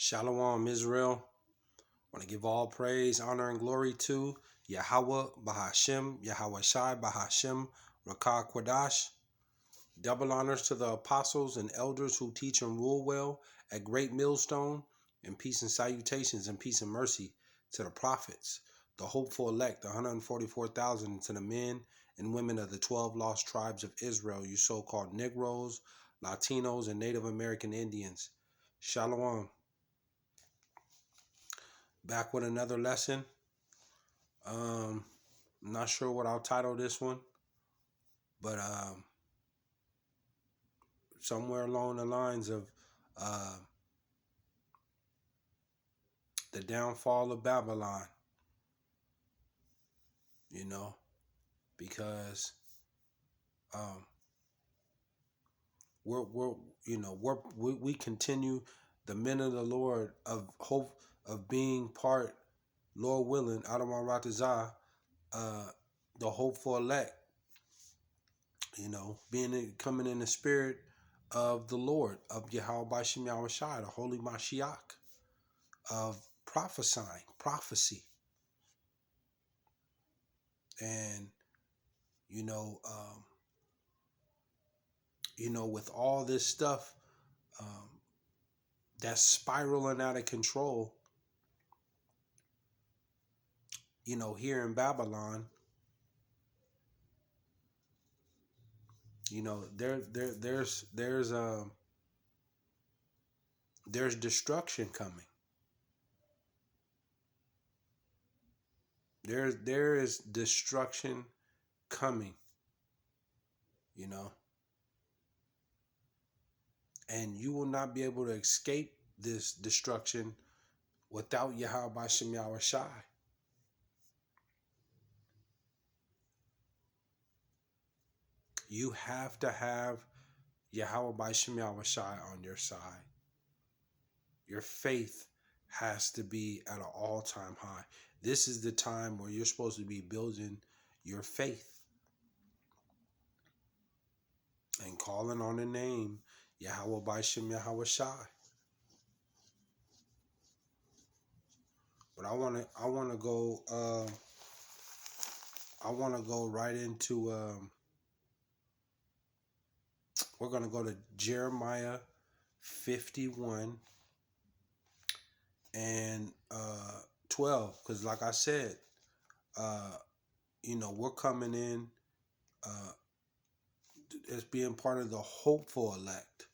Shalom, Israel. I want to give all praise, honor, and glory to Yahawah, BAHASHAM, YAHAWAHSHI, BAHASHAM, Rakah Kwadash. Double honors to the apostles and elders who teach and rule well at Great Millstone, and peace and salutations and peace and mercy to the prophets, the hopeful elect, the 144,000, to the men and women of the 12 lost tribes of Israel, you so-called Negroes, Latinos, and Native American Indians. Shalom. Back with another lesson. I'm not sure what I'll title this one, but somewhere along the lines of the downfall of Babylon, because we continue the men of the Lord of hope of being part, Lord willing, out of my Ratazah, the hopeful elect, coming in the spirit of the Lord, of YAHAWAHSHI, the Holy Mashiach, of prophesying, prophecy. And, with all this stuff that's spiraling out of control, here in Babylon, there's destruction coming. There is destruction coming, and you will not be able to escape this destruction without YAHAWAHSHI. You have to have YAHAWAHSHI on your side. Your faith has to be at an all-time high. This is the time where you're supposed to be building your faith and calling on the name YAHAWAHSHI. But I want to go right into we're going to go to Jeremiah 51 and 12, because like I said, we're coming in as being part of the hopeful elect.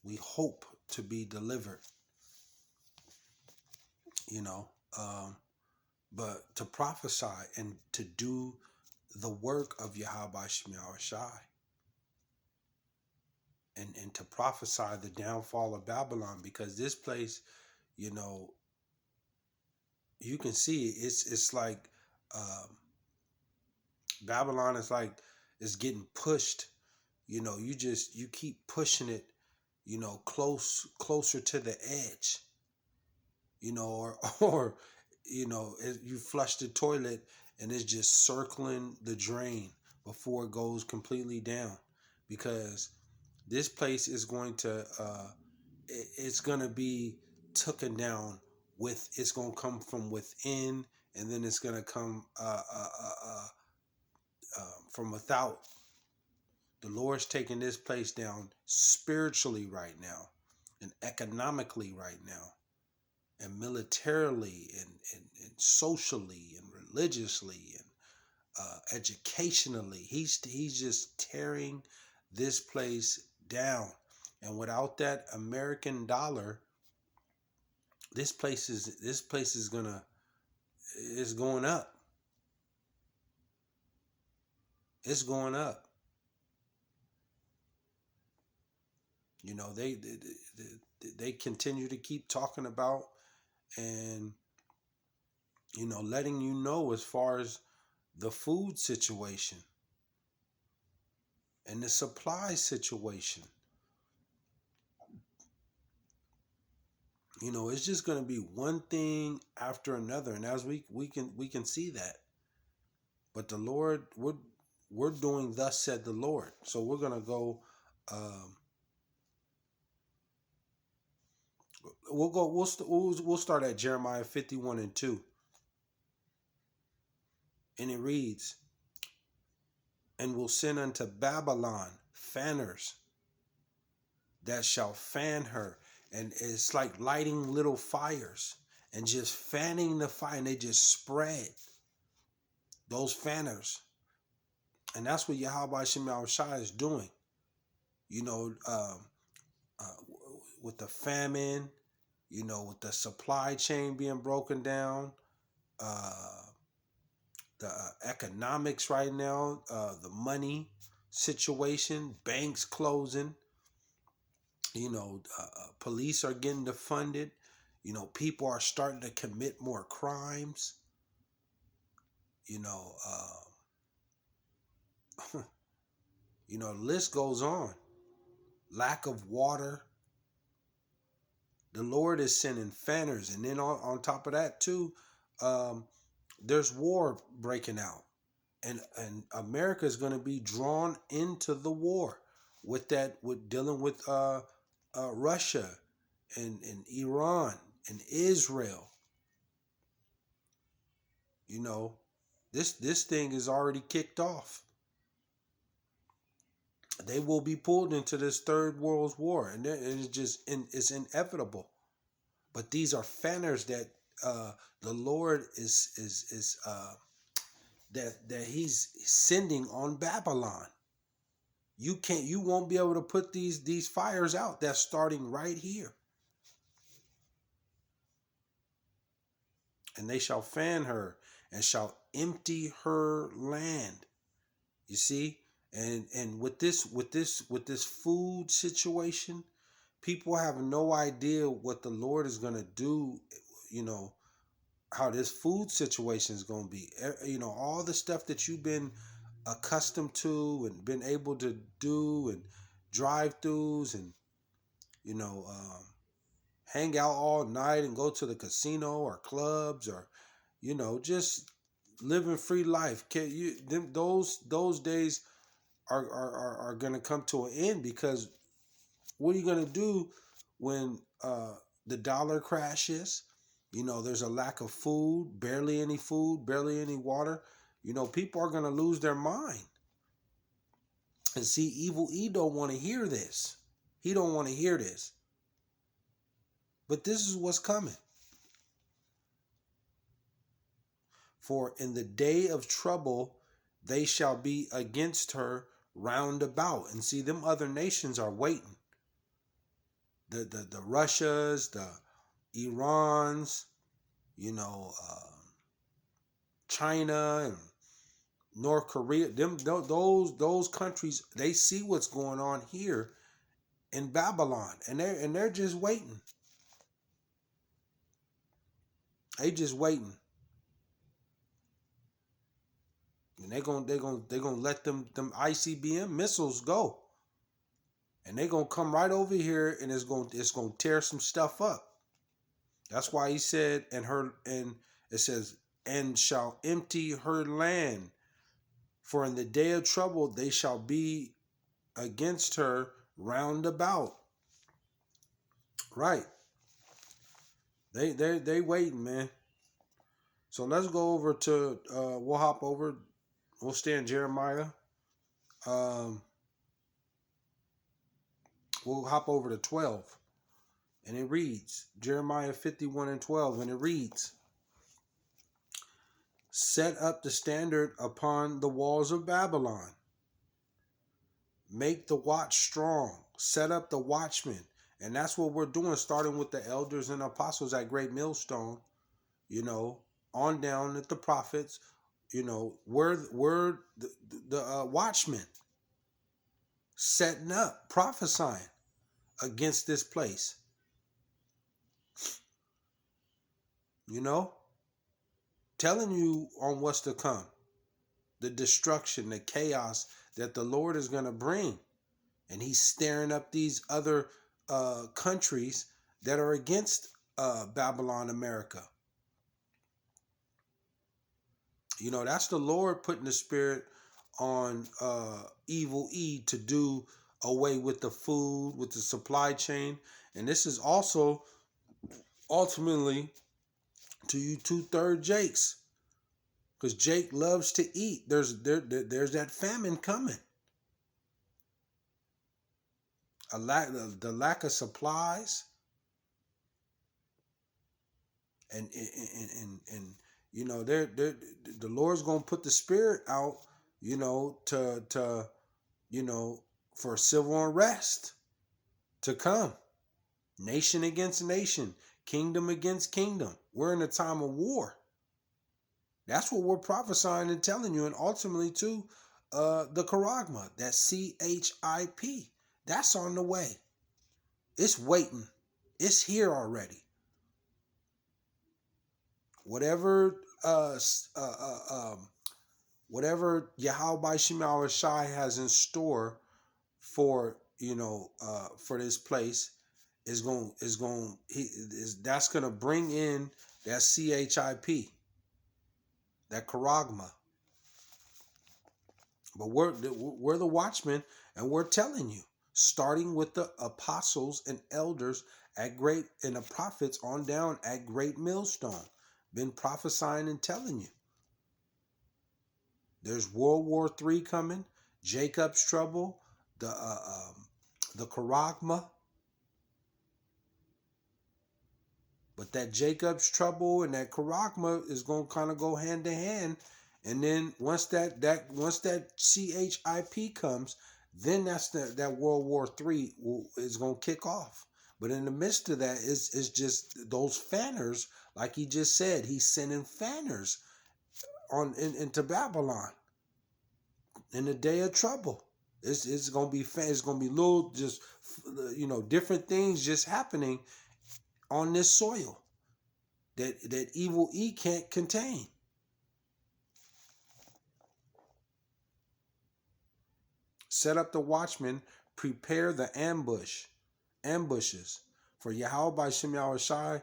We hope to be delivered, but to prophesy and to do the work of YAHAWAHSHI, and to prophesy the downfall of Babylon, because this place, you can see it's like Babylon is like it's getting pushed. You keep pushing it, closer to the edge, or you flush the toilet and it's just circling the drain before it goes completely down, because this place is going to it's going to be taken down it's going to come from within, and then it's going to come from without. The Lord's taking this place down spiritually right now, and economically right now, and militarily, and socially, and religiously, and educationally. He's just tearing this place down. And without that American dollar, this place is going up. It's going up. They continue to keep talking about and letting you know as far as the food situation and the supply situation. It's just going to be one thing after another, and as we can see that. But the Lord, we're doing thus said the Lord. So we're going to go We'll go. We'll start at Jeremiah 51:2, and it reads, "And will send unto Babylon fanners that shall fan her," and it's like lighting little fires and just fanning the fire, and they just spread those fanners, and that's what YAHAWAHSHI is doing. You know, uh, with the famine, you know, with the supply chain being broken down, uh, the economics right now, the money situation, banks closing, you know, police are getting defunded, you know, people are starting to commit more crimes, you know, you know, the list goes on. Lack of water. The Lord is sending fanners, and then on top of that too, there's war breaking out, and America is going to be drawn into the war with that, with dealing with Russia and Iran and Israel. You know, this thing is already kicked off. They will be pulled into this third world war, and it's just it's inevitable. But these are fanners that the Lord is that He's sending on Babylon. You won't be able to put these fires out. That's starting right here. And they shall fan her and shall empty her land. You see, and with this food situation, people have no idea what the Lord is going to do. You know, how this food situation is going to be. You know, all the stuff that you've been accustomed to and been able to do, and drive-throughs, and you know, hang out all night and go to the casino or clubs, or you know, just living free life. Can you those days are going to come to an end, because what are you going to do when the dollar crashes? You know, there's a lack of food, barely any food, barely any water. You know, people are going to lose their mind. And see, Evil E don't want to hear this. He don't want to hear this. But this is what's coming. For in the day of trouble, they shall be against her round about. And see, them other nations are waiting. The Russias, the Irans, you know, China and North Korea, those countries, they see what's going on here in Babylon, and they're just waiting. They just waiting, and they're gonna let them ICBM missiles go, and they're gonna come right over here, and it's gonna tear some stuff up. That's why he said, and it says, and shall empty her land, for in the day of trouble they shall be against her round about. Right. They waiting, man. So let's go over to we'll hop over. We'll stay in Jeremiah. We'll hop over to 12. And it reads, Jeremiah 51:12, and it reads, set up the standard upon the walls of Babylon. Make the watch strong. Set up the watchmen. And that's what we're doing, starting with the elders and apostles at Great Millstone, you know, on down at the prophets, you know, we're the watchmen, setting up, prophesying against this place. You know, telling you on what's to come, the destruction, the chaos that the Lord is going to bring. And he's stirring up these other countries that are against Babylon, America. You know, that's the Lord putting the spirit on Evil E to do away with the food, with the supply chain. And this is also ultimately to you 2/3 Jakes. Because Jake loves to eat. There's that famine coming. The lack of supplies, and you know, the Lord's gonna put the spirit out, you know, to you know, for civil unrest to come, nation against nation, kingdom against kingdom. We're in a time of war. That's what we're prophesying and telling you, and ultimately too, the charagma, that CHIP, that's on the way. It's waiting. It's here already. Whatever whatever YAHAWAHSHI has in store for, you know, for this place that's gonna bring in that CHIP, that charagma. But we're the watchmen, and we're telling you, starting with the apostles and elders at great, and the prophets on down at Great Millstone, been prophesying and telling you. There's World War III coming, Jacob's trouble, the charagma. But that Jacob's trouble and that charagma is going to kind of go hand to hand. And then once that CHIP comes, then that's that World War III is going to kick off. But in the midst of that is just those fanners, like he just said, he's sending fanners into Babylon in the day of trouble. It's gonna be little, just, you know, different things just happening on this soil that evil E can't contain. Set up the watchmen, prepare the ambushes. For Yahweh by Shem Yahawashi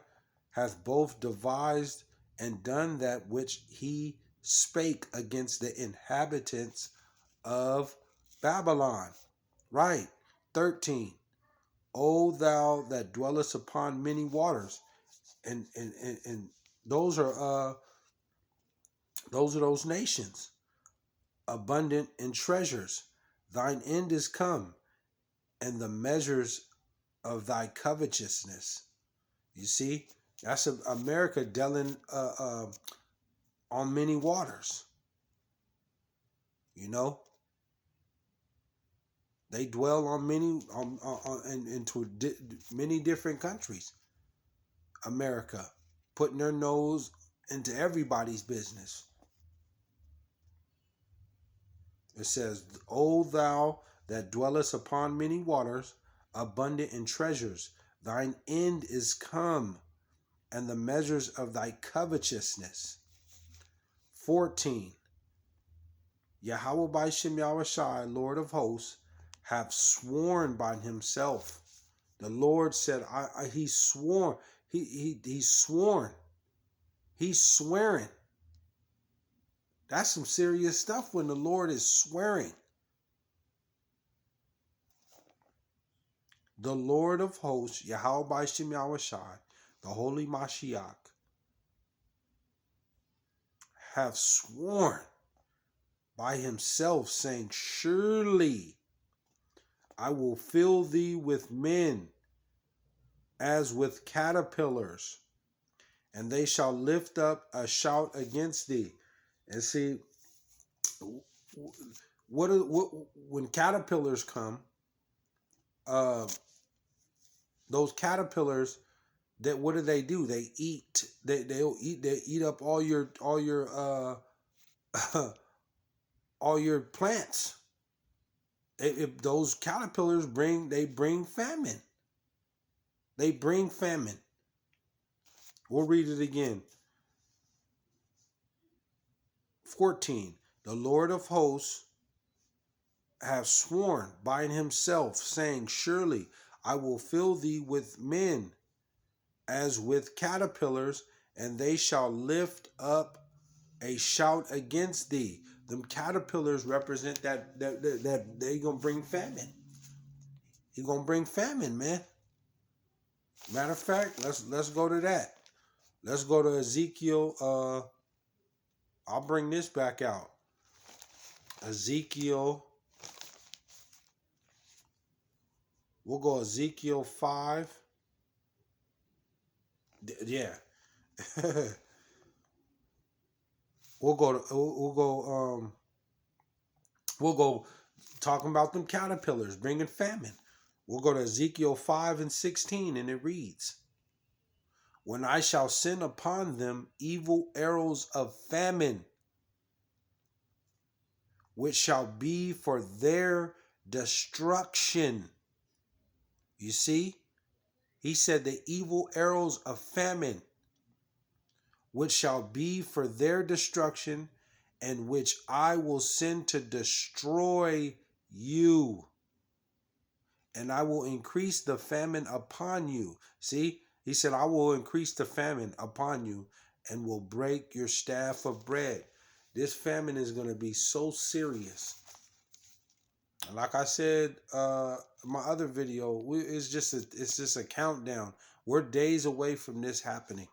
hath both devised and done that which he spake against the inhabitants of Babylon. Right. 13. O thou that dwellest upon many waters. And those are those nations, abundant in treasures. Thine end is come, and the measures of thy covetousness. You see, that's America dwelling on many waters. You know, they dwell on many into many different countries. America putting their nose into everybody's business. It says, O thou that dwellest upon many waters, abundant in treasures, thine end is come, and the measures of thy covetousness. 14. Yahweh by Shem Yahawashi, Lord of hosts, have sworn by himself. The Lord said, he swore. He's sworn. He's swearing. That's some serious stuff when the Lord is swearing. The Lord of hosts, Yahweh by Shem Yahawashi, the Holy Mashiach, have sworn by himself, saying, surely I will fill thee with men as with caterpillars, and they shall lift up a shout against thee. And see, when caterpillars come, those caterpillars, that what do? They eat. They eat up all your all your plants. If those caterpillars bring famine. They bring famine. We'll read it again. 14. The Lord of hosts have sworn by himself, saying, surely I will fill thee with men as with caterpillars, and they shall lift up a shout against thee. Them caterpillars represent that they gonna bring famine. He gonna bring famine, man. Matter of fact, let's go to that. Let's go to Ezekiel. I'll bring this back out. Ezekiel. We'll go Ezekiel 5. Yeah. We'll go talking about them caterpillars bringing famine. We'll go to Ezekiel 5 and 16, and it reads, when I shall send upon them evil arrows of famine, which shall be for their destruction. You see, he said the evil arrows of famine, which shall be for their destruction, and which I will send to destroy you. And I will increase the famine upon you. See, he said, I will increase the famine upon you and will break your staff of bread. This famine is going to be so serious. Like I said, my other video, it's just a countdown. We're days away from this happening.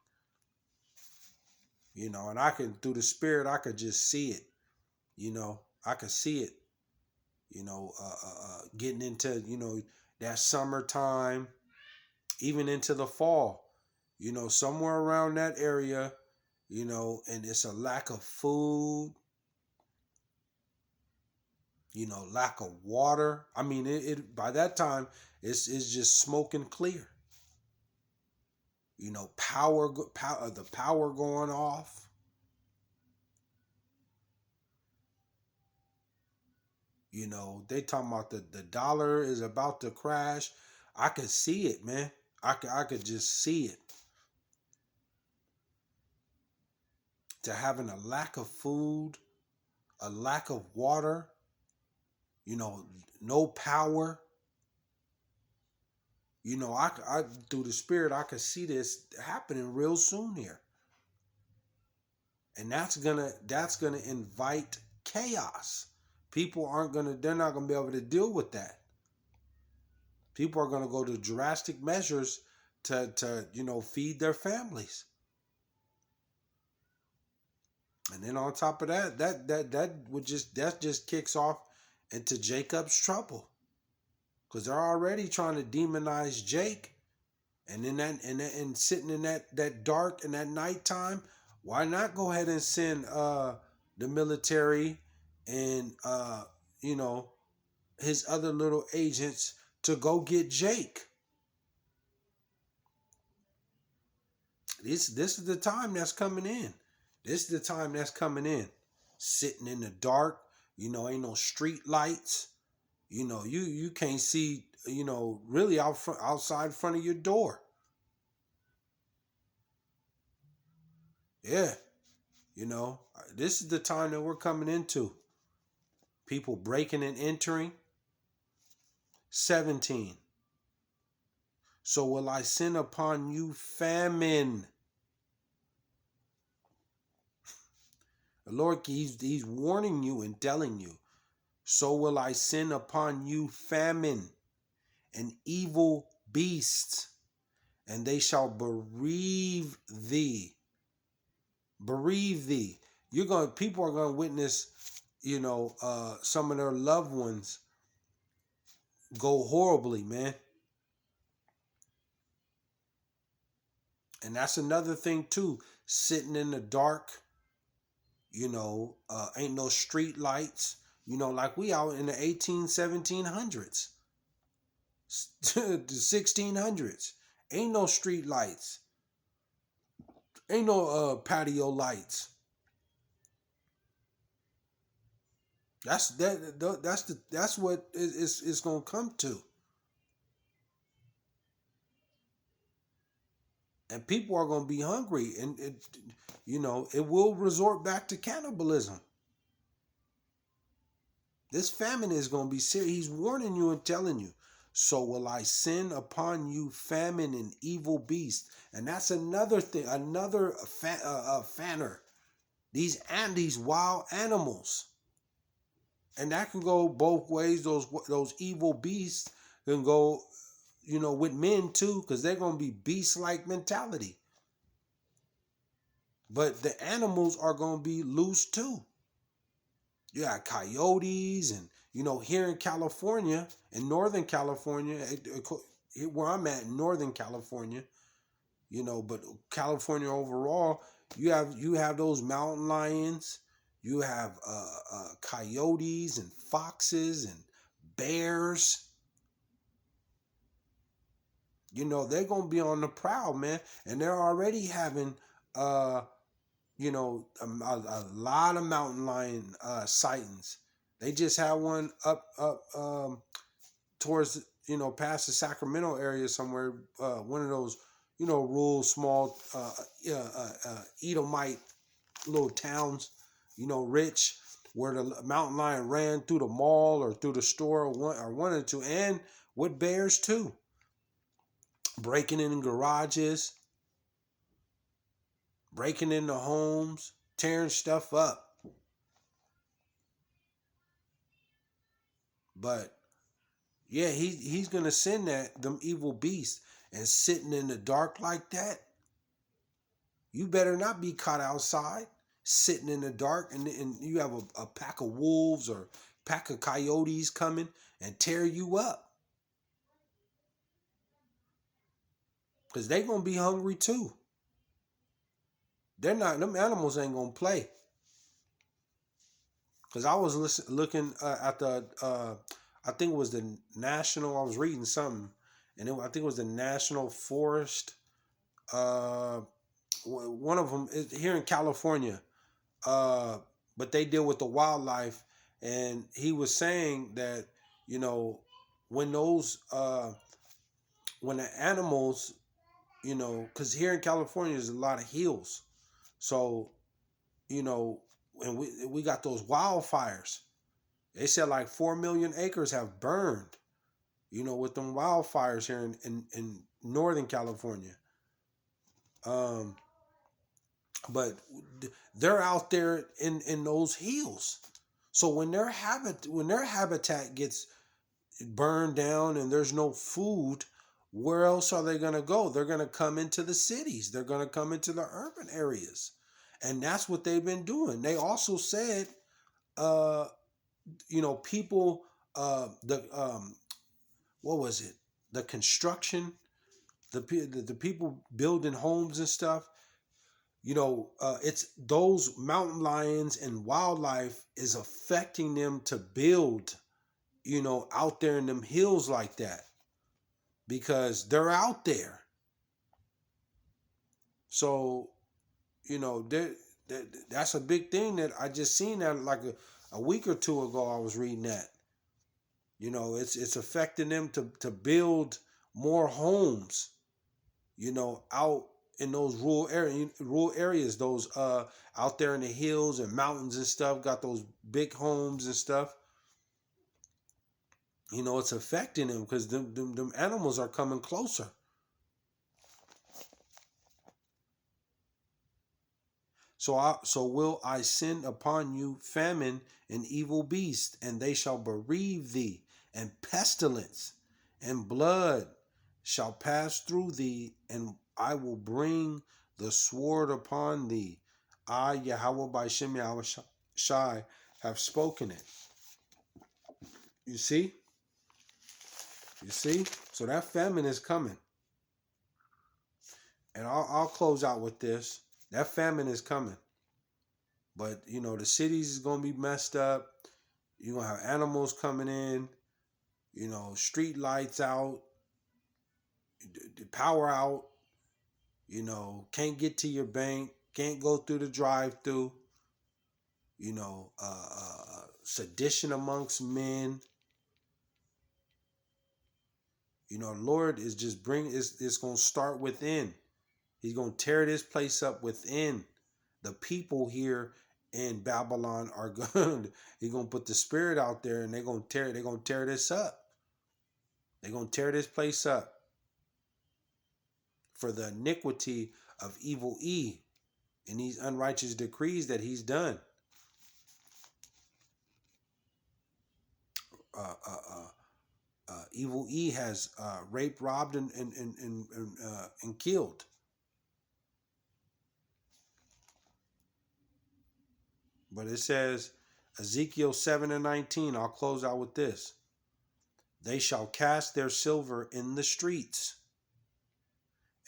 You know, and I can, through the spirit, I could just see it. You know, I could see it. You know, getting into, you know, that summertime, even into the fall, you know, somewhere around that area, you know, and it's a lack of food, you know, lack of water. I mean, it by that time, it's just smoking clear. You know, the power going off. You know, they talking about the dollar is about to crash. I could see it, man. I could just see it. To having a lack of food, a lack of water, you know, no power. You know, I through the spirit, I could see this happening real soon here. And that's gonna invite chaos. They're not gonna be able to deal with that. People are gonna go to drastic measures to you know, feed their families. And then on top of that, that just kicks off into Jacob's trouble. Because they're already trying to demonize Jake. And in and sitting in that dark and that nighttime, why not go ahead and send the military and you know, his other little agents to go get Jake? This is the time that's coming in. This is the time that's coming in. Sitting in the dark, you know, ain't no street lights. You know, you can't see, you know, really outside front of your door. Yeah. You know, this is the time that we're coming into. People breaking and entering. 17. So will I send upon you famine. The Lord, he's warning you and telling you. So will I send upon you famine and evil beasts, and they shall bereave thee. Bereave thee. People are going to witness, you know, some of their loved ones go horribly, man. And that's another thing too. Sitting in the dark, you know, ain't no street lights, you know, like we out in the 1700s, the 1600s. Ain't no street lights. Ain't no patio lights. That's what it's gonna come to. And people are gonna be hungry, and you know, it will resort back to cannibalism. This famine is gonna be serious. He's warning you and telling you. So will I send upon you famine and evil beasts. And that's another thing, another fanner. These wild animals. And that can go both ways. Those evil beasts can go, with men too, because they're going to be beast-like mentality. But the animals are going to be loose too. You got coyotes, and here in California, in Northern California, where I'm at, in Northern California, but California overall, you have those mountain lions, you have coyotes and foxes and bears. They're gonna be on the prowl, man, and they're already having a lot of mountain lion sightings. They just had one up towards past the Sacramento area somewhere. One of those rural small Edomite little towns, rich, where the mountain lion ran through the mall or through the store, or one or two, and with bears too, breaking in garages, breaking into homes, tearing stuff up. But yeah, he's gonna send them evil beasts, and sitting in the dark like that, you better not be caught outside sitting in the dark, and you have a pack of wolves or pack of coyotes coming and tear you up, because they gonna be hungry too. Them animals ain't gonna play. Because I was looking at the I think it was the national. I was reading something, and I think it was the National Forest. One of them is here in California, but they deal with the wildlife, and he was saying that when those when the animals, because here in California there's a lot of hills, so and we got those wildfires. They said like 4 million acres have burned, with them wildfires here in Northern California. But they're out there in those hills. So when their habitat gets burned down and there's no food, where else are they gonna go? They're gonna come into the cities. They're gonna come into the urban areas, and that's what they've been doing. They also said, people, what was it? The construction, the people building homes and stuff. It's those mountain lions and wildlife is affecting them to build, out there in them hills like that, because they're out there. So, that's a big thing that I just seen that like a week or two ago. I was reading that. It's affecting them to build more homes, out in those rural areas, those out there in the hills and mountains and stuff, got those big homes and stuff. It's affecting them because them animals are coming closer. So will I send upon you famine and evil beasts, and they shall bereave thee, and pestilence and blood shall pass through thee, and I will bring the sword upon thee. I, Yahawah BAHASHAM YAHAWAHSHI, have spoken it. You see? You see? So that famine is coming. And I'll close out with this. That famine is coming. But, the cities is going to be messed up. You're going to have animals coming in. Street lights out. The power out. Can't get to your bank. Can't go through the drive-through. Sedition amongst men. Lord is just it's going to start within. He's going to tear this place up within. The people here in Babylon are going. He's going to put the spirit out there, and they're going to tear this up. They're going to tear this place up for the iniquity of evil E and these unrighteous decrees that he's done. Evil E has raped, robbed, and killed. But it says, Ezekiel 7:19, I'll close out with this. They shall cast their silver in the streets,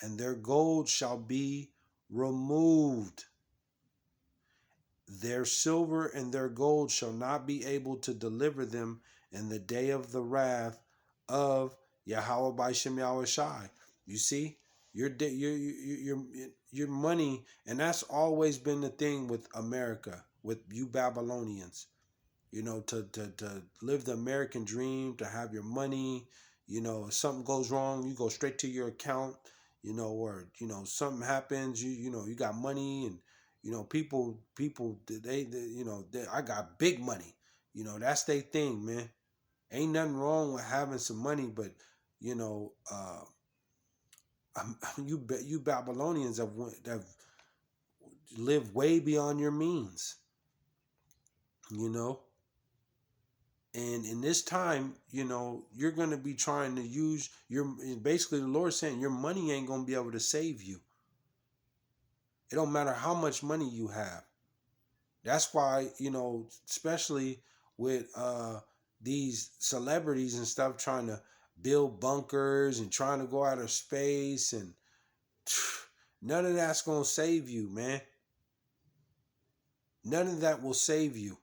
and their gold shall be removed. Their silver and their gold shall not be able to deliver them in the day of the wrath of YAHAWAHSHI. You see, your money, and that's always been the thing with America, with you Babylonians. You know, to live the American dream, to have your money. You know, if something goes wrong, you go straight to your account. You know, or something happens, you got money, and people I got big money. That's their thing, man. Ain't nothing wrong with having some money, but you know, you Babylonians have lived way beyond your means. And in this time, you're going to be trying to use basically the Lord's saying your money ain't going to be able to save you. It don't matter how much money you have. That's why, especially with these celebrities and stuff trying to build bunkers and trying to go out of space, and none of that's going to save you, man. None of that will save you.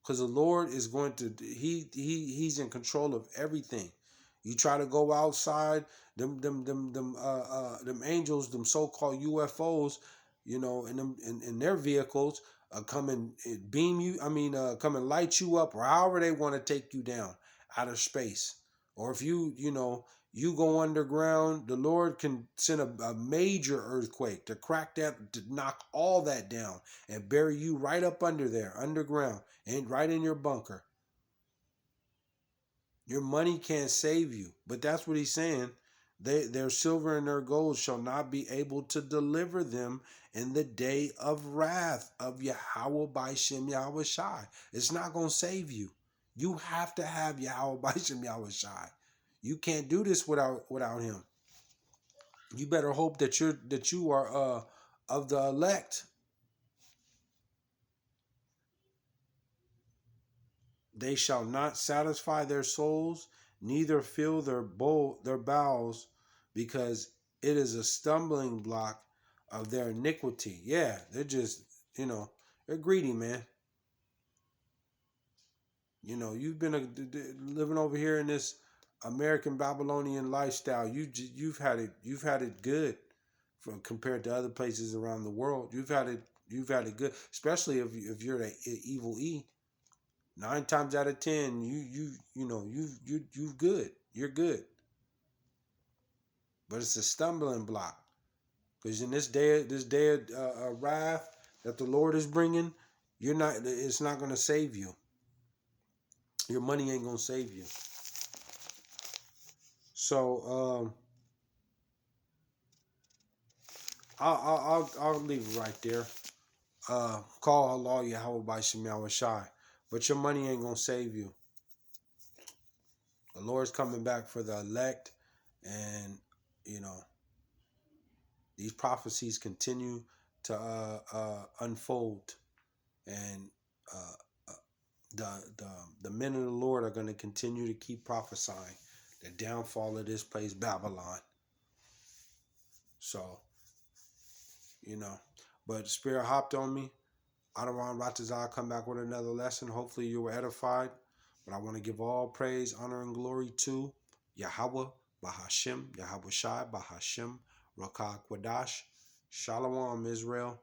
Because the Lord is going to, he's in control of everything. You try to go outside, them angels, them so-called UFOs, in their vehicles, come and beam you. Come and light you up, or however they want to take you down out of space. Or if you go underground, the Lord can send a major earthquake to crack that, to knock all that down and bury you right up under there, underground, and right in your bunker. Your money can't save you. But that's what he's saying. Their silver and their gold shall not be able to deliver them in the day of wrath of YAHAWAHSHI. It's not going to save you. You have to have YAHAWAHSHI. You can't do this without him. You better hope that you are of the elect. They shall not satisfy their souls, neither fill their bowels, because it is a stumbling block of their iniquity. Yeah, they're just, they're greedy, man. You've been living over here in this American Babylonian lifestyle. You've had it good, compared to other places around the world. You've had it good, especially if you're the evil E. 9 times out of 10, you good. You're good. But it's a stumbling block, because in this day of wrath that the Lord is bringing, it's not going to save you. Your money ain't going to save you. So I'll leave it right there. Call Allah YAHAWAHSHI, but your money ain't going to save you. The Lord's coming back for the elect, and these prophecies continue to unfold, and the men of the Lord are going to continue to keep prophesying the downfall of this place, Babylon. So, but the Spirit hopped on me. Adawan Ratazah come back with another lesson. Hopefully you were edified. But I want to give all praise, honor, and glory to Yahawah, BAHASHAM, YAHAWAHSHI, BAHASHAM, Rakah Kwadash. Shalom, Israel.